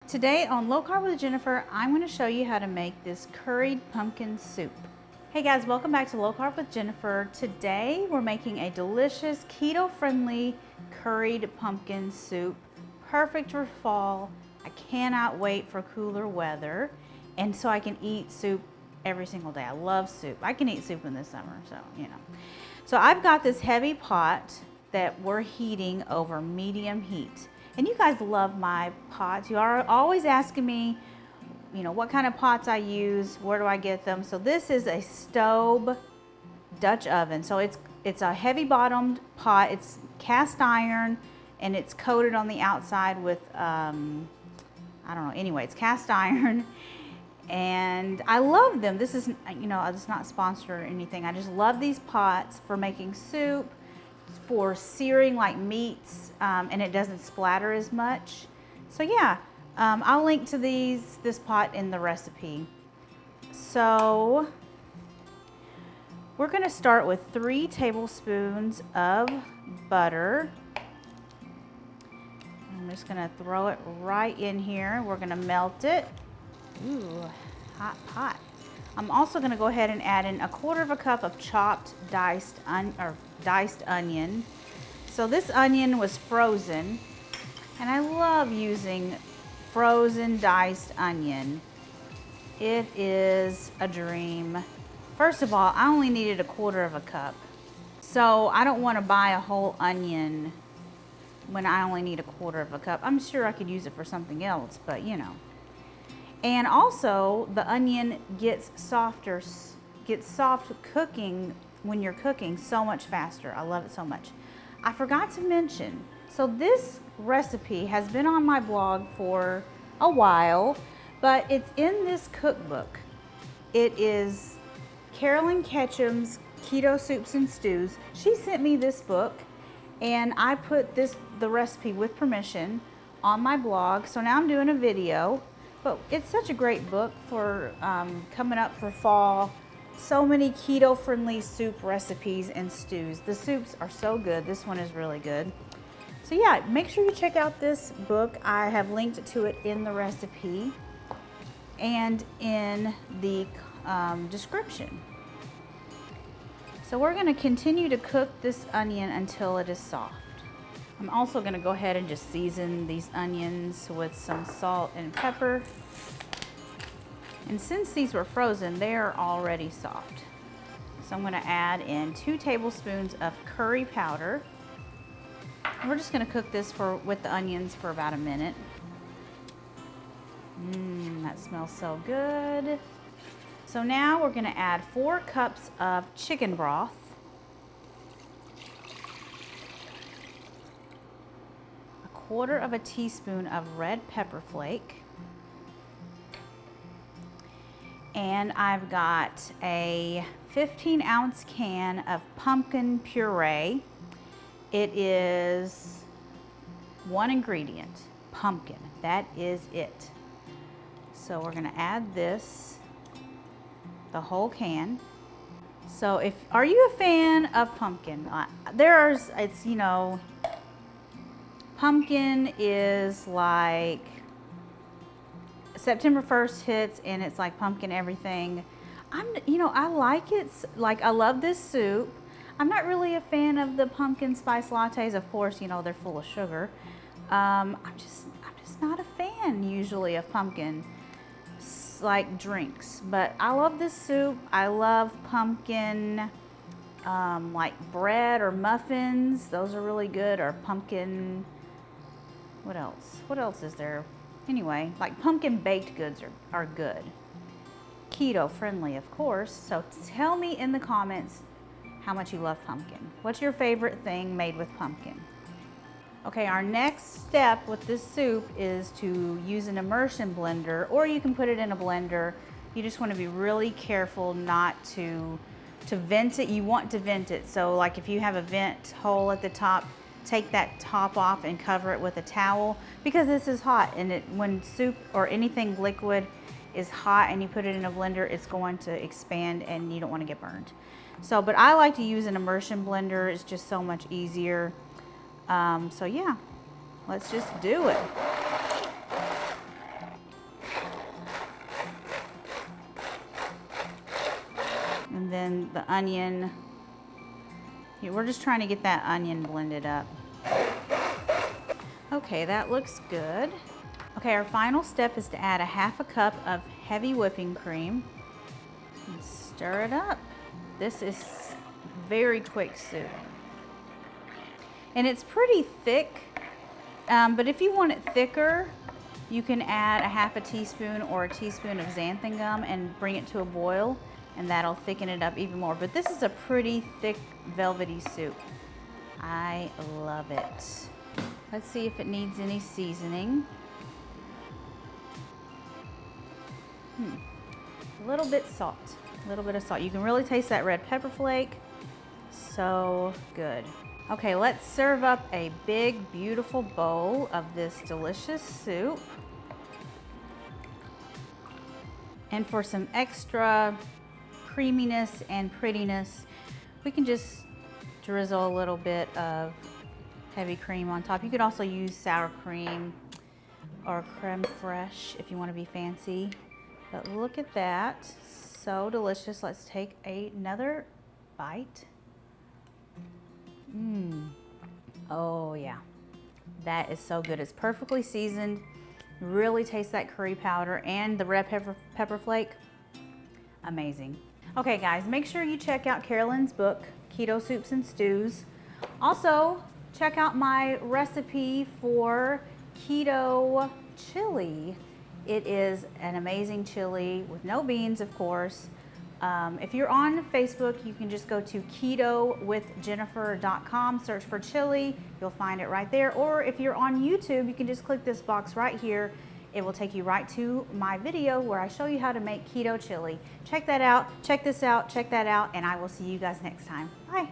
Today on Low Carb with Jennifer, I'm going to show you how to make this curried pumpkin soup. Hey guys, welcome back to Low Carb with Jennifer. Today we're making a delicious keto-friendly curried pumpkin soup, perfect for fall. I cannot wait for cooler weather, and so I can eat soup every single day. I love soup. I can eat soup in the summer, so you know. So I've got this heavy pot that we're heating over medium heat. And you guys love my pots. You are always asking me, you know, what kind of pots I use, where do I get them? So this is a stove Dutch oven. So it's a heavy bottomed pot. It's cast iron and it's coated on the outside with, I don't know, anyway, it's cast iron. And I love them. This is, you know, it's not sponsored or anything. I just love these pots for making soup, for searing like meats, and it doesn't splatter as much. So yeah, I'll link to this pot in the recipe. So we're gonna start with 3 tablespoons of butter. I'm just gonna throw it right in here. We're gonna melt it. Ooh, hot pot. I'm also gonna go ahead and add in 1/4 cup of chopped diced onion. So this onion was frozen, and I love using frozen diced onion. It is a dream. First of all, I only needed 1/4 cup. So I don't wanna buy a whole onion when I only need 1/4 cup. I'm sure I could use it for something else, but you know. And also, the onion gets soft cooking when you're cooking so much faster. I love it so much. I forgot to mention, so this recipe has been on my blog for a while, but it's in this cookbook. It is Carolyn Ketchum's Keto Soups and Stews. She sent me this book, and I put the recipe with permission on my blog. So now I'm doing a video. But it's such a great book for coming up for fall. So many keto-friendly soup recipes and stews. The soups are so good. This one is really good. So yeah, make sure you check out this book. I have linked to it in the recipe and in the description. So we're gonna continue to cook this onion until it is soft. I'm also gonna go ahead and just season these onions with some salt and pepper. And since these were frozen, they're already soft. So I'm gonna add in 2 tablespoons of curry powder. And we're just gonna cook this with the onions for about a minute. That smells so good. So now we're gonna add 4 cups of chicken broth. 1/4 teaspoon of red pepper flake. And I've got a 15-ounce can of pumpkin puree. It is 1 ingredient, pumpkin. That is it. So we're gonna add this, the whole can. So are you a fan of pumpkin? It's, you know, pumpkin is like September 1st hits and it's like pumpkin everything. I like it. Like, I love this soup. I'm not really a fan of the pumpkin spice lattes. Of course, you know, they're full of sugar. I'm just not a fan usually of pumpkin like drinks, but I love this soup. I love pumpkin like bread or muffins. Those are really good. Or pumpkin, what else? What else is there? Anyway, like pumpkin baked goods are good. Keto friendly, of course. So tell me in the comments how much you love pumpkin. What's your favorite thing made with pumpkin? Okay, our next step with this soup is to use an immersion blender, or you can put it in a blender. You just want to be really careful not to vent it. You want to vent it. So like if you have a vent hole at the top, take that top off and cover it with a towel, because this is hot, and when soup or anything liquid is hot and you put it in a blender, it's going to expand and you don't want to get burned. So, but I like to use an immersion blender. It's just so much easier. So yeah, let's just do it. then the onion. We're just trying to get that onion blended up. Okay, that looks good. Okay, our final step is to add 1/2 cup of heavy whipping cream and stir it up. This is very quick soup. And it's pretty thick, but if you want it thicker, you can add 1/2 teaspoon or a teaspoon of xanthan gum and bring it to a boil, and that'll thicken it up even more. But this is a pretty thick, velvety soup. I love it. Let's see if it needs any seasoning. A little bit salt, a little bit of salt. You can really taste that red pepper flake. So good. Okay, let's serve up a big, beautiful bowl of this delicious soup. And for some extra creaminess and prettiness, we can just drizzle a little bit of heavy cream on top. You could also use sour cream or creme fraiche if you want to be fancy. But look at that, so delicious. Let's take another bite. Oh yeah, that is so good. It's perfectly seasoned. Really taste that curry powder and the red pepper flake. Amazing. Okay guys, make sure you check out Carolyn's book, Keto Soups and Stews. Also, check out my recipe for keto chili. It is an amazing chili with no beans, of course. If you're on Facebook, you can just go to ketowithjennifer.com, search for chili. You'll find it right there. Or if you're on YouTube, you can just click this box right here. It will take you right to my video where I show you how to make keto chili. Check that out, check this out, check that out, and I will see you guys next time. Bye.